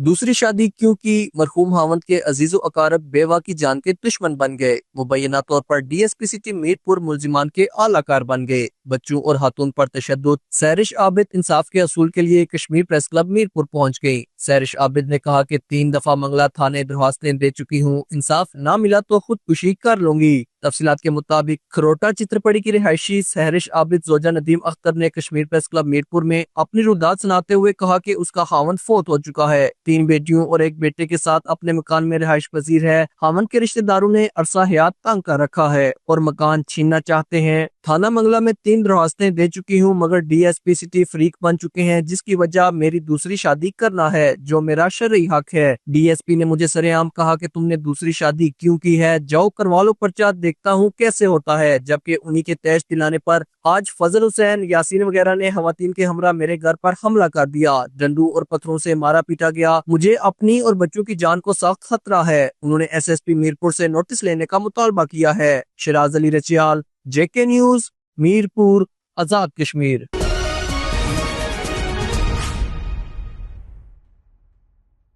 دوسری شادی کیوں کی؟ مرحوم خاوند کے عزیز و اقارب بیوہ کی جان کے دشمن بن گئے۔ مبینہ طور پر D S P city Mirpur ملزمان کے اعلی کار بن گئے۔ بچوں اور خاتون پر تشدد۔ سحرش عابد انصاف کے حصول کے لیے کشمیر پریس کلب میرپور پہنچ گئی۔ سحرش عابد نے کہا کہ 3 دفعہ منگلا تھانے درخواستیں دے چکی ہوں، انصاف نہ ملا تو خودکشی کر لوں گی۔ تفصیلات کے مطابق کھروٹا چترپڑی کی رہائشی سحرش عابد زوجہ ندیم اختر نے کشمیر پریس کلب میرپور میں اپنی رودات سناتے ہوئے کہا کہ اس کا خاوند فوت ہو چکا ہے، 3 بیٹیوں اور 1 بیٹے کے ساتھ اپنے مکان میں رہائش پذیر ہے۔ خاوند کے رشتہ داروں نے عرصہ حیات تنگ کر رکھا ہے اور مکان چھیننا چاہتے ہیں۔ تھانہ منگلا میں 3 درخواستیں دے چکی ہوں مگر ڈی ایس پی سٹی فریق بن چکے ہیں، جس کی وجہ میری دوسری شادی کرنا ہے جو میرا شرعی حق ہے۔ ڈی ایس پی نے مجھے سرعام کہا کہ تم نے دوسری شادی کیوں کی ہے، جاؤ کروا لو پرچہ، دیکھتا ہوں کیسے ہوتا ہے۔ جبکہ انہی کے تیش دلانے پر آج فضل حسین، یاسین وغیرہ نے خواتین کے ہمراہ میرے گھر پر حملہ کر دیا، ڈنڈوں اور پتھروں سے مارا پیٹا گیا۔ مجھے اپنی اور بچوں کی جان کو سخت خطرہ ہے۔ انہوں نے ایس ایس پی میرپور سے نوٹس لینے کا مطالبہ کیا ہے۔ شراز علی رچیال، جے کے نیوز، میرپور، آزاد کشمیر۔